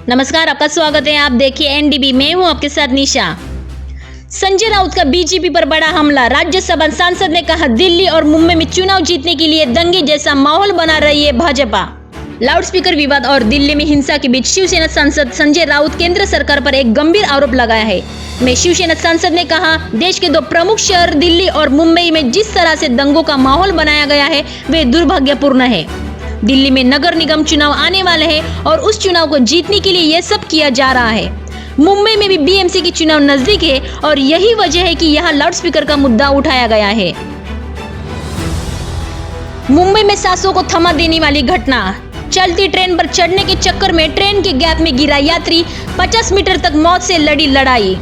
नमस्कार, आपका स्वागत है। आप देखिए एनडीबी, मैं हूं आपके साथ निशा। संजय राउत का बीजेपी पर बड़ा हमला। राज्यसभा सांसद ने कहा दिल्ली और मुंबई में चुनाव जीतने के लिए दंगे जैसा माहौल बना रही है भाजपा। लाउडस्पीकर विवाद और दिल्ली में हिंसा के बीच शिवसेना सांसद संजय राउत केंद्र सरकार पर एक गंभीर आरोप लगाया है। में शिवसेना सांसद ने कहा देश के दो प्रमुख शहर दिल्ली और मुंबई में जिस तरह से दंगों का माहौल बनाया गया है वे दुर्भाग्यपूर्ण है। दिल्ली में नगर निगम चुनाव आने वाले हैं और उस चुनाव को जीतने के लिए यह सब किया जा रहा है। मुंबई में भी बीएमसी की चुनाव नजदीक है और यही वजह है कि यहाँ लाउडस्पीकर का मुद्दा उठाया गया है। मुंबई में सांसों को थमा देने वाली घटना। चलती ट्रेन पर चढ़ने के चक्कर में ट्रेन के गैप में गिरा यात्री, 50 मीटर तक मौत से लड़ी लड़ाई।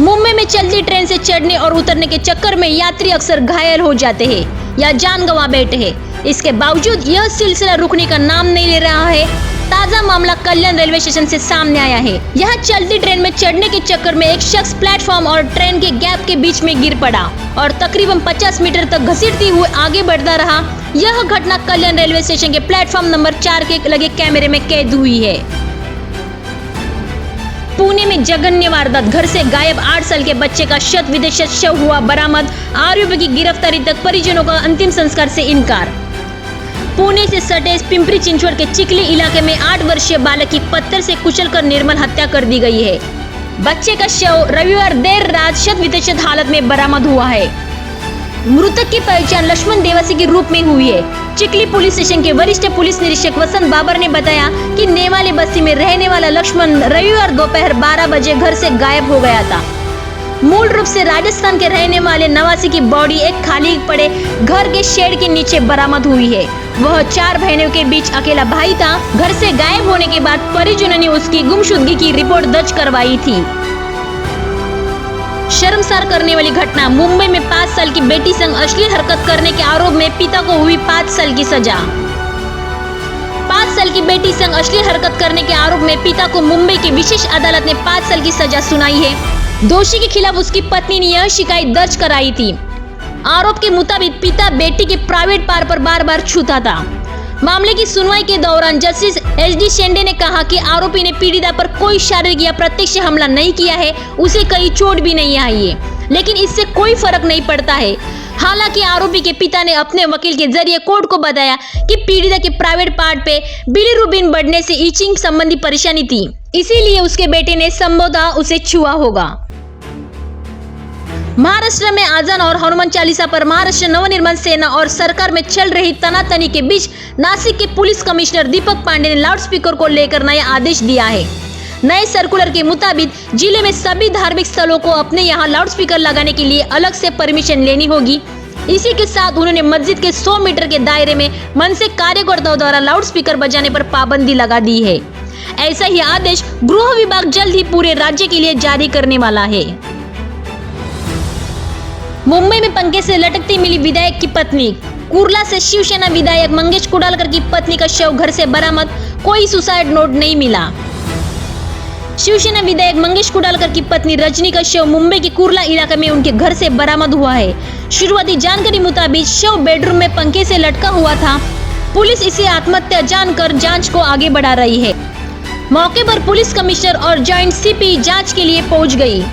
मुंबई में चलती ट्रेन से चढ़ने और उतरने के चक्कर में यात्री अक्सर घायल हो जाते हैं या जान गंवा बैठे हैं। इसके बावजूद यह सिलसिला रुकने का नाम नहीं ले रहा है। ताजा मामला कल्याण रेलवे स्टेशन से सामने आया है। यहाँ चलती ट्रेन में चढ़ने के चक्कर में एक शख्स प्लेटफॉर्म और ट्रेन के गैप के बीच में गिर पड़ा और तकरीबन 50 मीटर तक घसीटते हुए आगे बढ़ता रहा। यह घटना कल्याण रेलवे स्टेशन के प्लेटफॉर्म नंबर 4 के लगे कैमरे में कैद हुई है। पुणे में जघन्य वारदात। घर से गायब 8 साल के बच्चे का शत विदेशी शव हुआ बरामद। आरोपी की गिरफ्तारी तक परिजनों का अंतिम संस्कार से इनकार। पुणे से सटे पिंपरी चिंचवड के चिखली इलाके में 8 वर्षीय बालक की पत्थर से कुचलकर निर्मल हत्या कर दी गई है। बच्चे का शव रविवार देर रात शत विदेशी हालत में बरामद हुआ है। मृतक की पहचान लक्ष्मण देवासी के रूप में हुई है। चिखली पुलिस स्टेशन के वरिष्ठ पुलिस निरीक्षक वसंत बाबर ने बताया कि नेवाली बस्ती में रहने वाला लक्ष्मण रविवार दोपहर 12 बजे घर से गायब हो गया था। मूल रूप से राजस्थान के रहने वाले नवासी की बॉडी एक खाली पड़े घर के शेड के नीचे बरामद हुई है। वह 4 बहनों के बीच अकेला भाई था। घर से गायब होने के बाद परिजनों ने उसकी गुमशुदगी की रिपोर्ट दर्ज करवाई थी। शर्मसार करने वाली घटना। मुंबई में 5 साल की बेटी संग अश्लील हरकत करने के आरोप में पिता को हुई 5 साल की सजा। 5 साल की बेटी संग अश्लील हरकत करने के आरोप में पिता को मुंबई की विशेष अदालत ने 5 साल की सजा सुनाई है। दोषी के खिलाफ उसकी पत्नी ने यह शिकायत दर्ज कराई थी। आरोप के मुताबिक पिता बेटी के प्राइवेट पार्ट पर बार बार छूता था। मामले की सुनवाई के दौरान जस्टिस एच.डी. शेंडे ने कहा कि आरोपी ने पीड़िता पर कोई शारीरिक या प्रत्यक्ष हमला नहीं किया है, उसे कहीं चोट भी नहीं आई है, लेकिन इससे कोई फर्क नहीं पड़ता है। हालांकि आरोपी के पिता ने अपने वकील के जरिए कोर्ट को बताया कि पीड़िता के प्राइवेट पार्ट पे बिलीरुबिन बढ़ने से इचिंग संबंधी परेशानी थी, इसीलिए उसके बेटे ने संभवतः उसे छुआ होगा। महाराष्ट्र में आजान और हनुमान चालीसा पर महाराष्ट्र नवनिर्माण सेना और सरकार में चल रही तनातनी के बीच नासिक के पुलिस कमिश्नर दीपक पांडे ने लाउडस्पीकर को लेकर नया आदेश दिया है। नए सर्कुलर के मुताबिक जिले में सभी धार्मिक स्थलों को अपने यहाँ लाउडस्पीकर लगाने के लिए अलग से परमिशन लेनी होगी। इसी के साथ उन्होंने मस्जिद के 100 मीटर के दायरे में मनसे कार्यकर्ताओं द्वारा लाउडस्पीकर बजाने पर पाबंदी लगा दी है। ऐसा ही आदेश गृह विभाग जल्द ही पूरे राज्य के लिए जारी करने वाला है। मुंबई में पंखे से लटकती मिली विधायक की पत्नी। कुर्ला से शिवसेना विधायक मंगेश कुडालकर की पत्नी का शव घर से बरामद। कोई सुसाइड नोट नहीं मिला। शिवसेना विधायक मंगेश कुडालकर की पत्नी रजनी का शव मुंबई के कुर्ला इलाके में उनके घर से बरामद हुआ है। शुरुआती जानकारी मुताबिक शव बेडरूम में पंखे से लटका हुआ था। पुलिस इसे आत्महत्या जानकर जांच को आगे बढ़ा रही है। मौके पर पुलिस कमिश्नर और जॉइंट सीपी जांच के लिए पहुंच गई।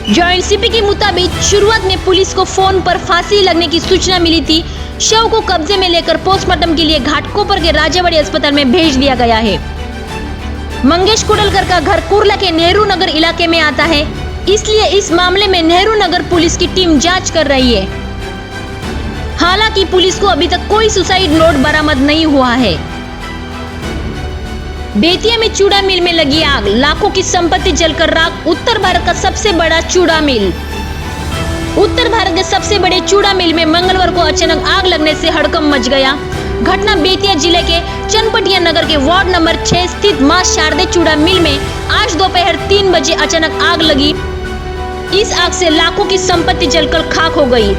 जॉइंट सीपी के मुताबिक शुरुआत में पुलिस को फोन पर फांसी लगने की सूचना मिली थी। शव को कब्जे में लेकर पोस्टमार्टम के लिए घाटकोपर के राजावाड़ी अस्पताल में भेज दिया गया है। मंगेश कुडालकर का घर कुर्ला के नेहरू नगर इलाके में आता है, इसलिए इस मामले में नेहरू नगर पुलिस की टीम जांच कर रही है। हालांकि पुलिस को अभी तक कोई सुसाइड नोट बरामद नहीं हुआ है। बेतिया में चूड़ा मिल में लगी आग, लाखों की संपत्ति जलकर राख। उत्तर भारत का सबसे बड़ा चूड़ा मिल। उत्तर भारत के सबसे बड़े चूड़ा मिल में मंगलवार को अचानक आग लगने से हड़कंप मच गया। घटना बेतिया जिले के चनपटिया नगर के वार्ड नंबर 6 स्थित मां शारदे चूड़ा मिल में आज दोपहर 3 बजे अचानक आग लगी। इस आग से लाखों की संपत्ति जलकर खाक हो गई।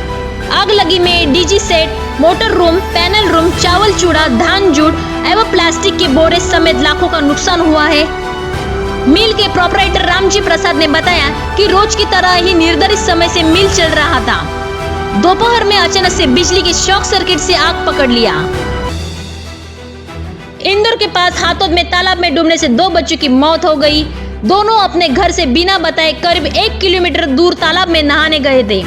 आग लगी में DG set, motor room, panel room, चावल चूड़ा, धान जूट एवं प्लास्टिक के बोरे समेत लाखों का नुकसान हुआ है। मिल के प्रोपराइटर रामजी प्रसाद ने बताया कि रोज की तरह ही निर्धारित समय से मिल चल रहा था। दोपहर में अचानक से बिजली के शॉक सर्किट से आग पकड़ लिया। इंदौर के पास हाथोद में तालाब में डूबने से 2 बच्चों की मौत हो गई। दोनों अपने घर से बिना बताए करीब 1 किलोमीटर दूर तालाब में नहाने गए थे।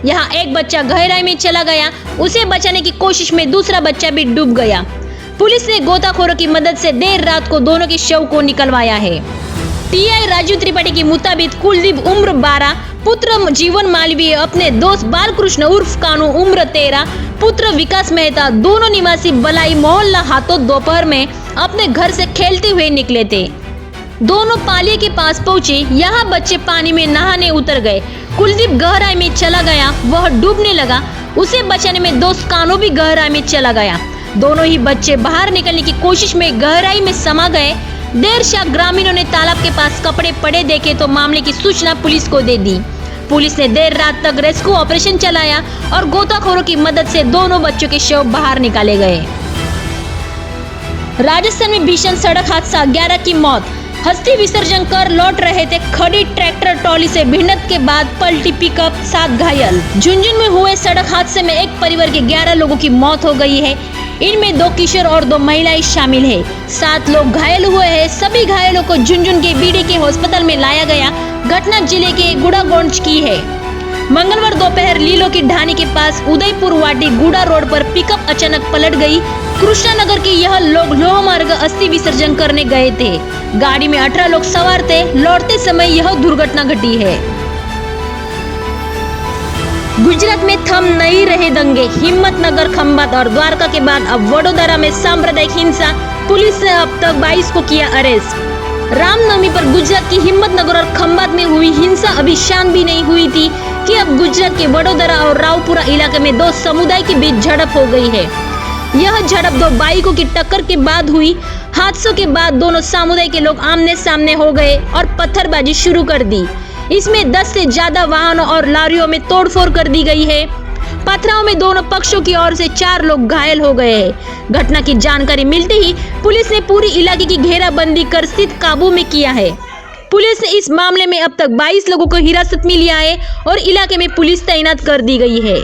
यहाँ एक बच्चा गहराई में चला गया, उसे बचाने की कोशिश में दूसरा बच्चा भी डूब गया। पुलिस ने गोताखोरों की मदद से देर रात को दोनों के शव को निकलवाया है। टीआई राजू त्रिपाठी के मुताबिक कुलदीप उम्र 12, पुत्र जीवन मालवीय, अपने दोस्त बालकृष्ण उर्फ कानू उम्र 13, पुत्र विकास मेहता, दोनों निवासी बलाई मोहल्ला हाथोद दोपहर में अपने घर से खेलते हुए निकले थे। दोनों पालिये के पास पहुंचे, यहाँ बच्चे पानी में नहाने उतर गए। कुलदीप गहराई में चला गया, वह डूबने लगा। उसे बचाने में दोस्त कानू भी गहराई में चला गया। दोनों ही बच्चे बाहर निकलने की कोशिश में गहराई में समा गए। देर शाम ग्रामीणों ने तालाब के पास कपड़े पड़े देखे तो मामले की सूचना पुलिस को दे दी। पुलिस ने देर रात तक रेस्क्यू ऑपरेशन चलाया और गोताखोरों की मदद से दोनों बच्चों के शव बाहर निकाले गए। राजस्थान में भीषण सड़क हादसा, 11 की मौत। अस्थि विसर्जन कर लौट रहे थे, खड़ी ट्रैक्टर ट्रॉली से भिड़ंत के बाद पलटी पिकअप, 7 घायल। झुंझुनू में हुए सड़क हादसे में एक परिवार के 11 लोगों की मौत हो गई है। इनमें 2 किशोर और 2 महिलाएं शामिल है। 7 लोग घायल हुए हैं। सभी घायलों को झुंझुनू के बीडी के अस्पताल में लाया गया। घटना जिले के गुड़ागोंज की है। मंगलवार दोपहर लीलो की ढाणी के पास उदयपुर वाटी गुड़ा रोड पर पिकअप अचानक पलट गई। कृष्णानगर के यह लोग लोह मार्ग अस्थि विसर्जन करने गए थे। गाड़ी में 18 लोग सवार थे। लौटते समय यह दुर्घटना घटी है। गुजरात में थम नहीं रहे दंगे। हिम्मतनगर, खंभात और द्वारका के बाद अब वडोदरा में सांप्रदायिक हिंसा। पुलिस ने अब तक 22 को किया अरेस्ट। रामनवमी पर गुजरात की हिम्मतनगर और खंभात में हुई हिंसा अभी शांत भी नहीं हुई थी कि अब गुजरात के वडोदरा और रावपुरा इलाके में 2 समुदाय के बीच झड़प हो गई है। यह झड़प 2 बाइकों की टक्कर के बाद हुई। हादसों के बाद दोनों समुदाय के लोग आमने सामने हो गए और पत्थरबाजी शुरू कर दी। इसमें 10 से ज्यादा वाहनों और लॉरियों में तोड़फोड़ कर दी गई है। पथराव में दोनों पक्षों की ओर से 4 लोग घायल हो गए हैं। घटना की जानकारी मिलते ही पुलिस ने पूरी इलाके की घेराबंदी कर स्थिति काबू में किया है। पुलिस ने इस मामले में अब तक 22 लोगों को हिरासत में लिया है और इलाके में पुलिस तैनात कर दी गई है।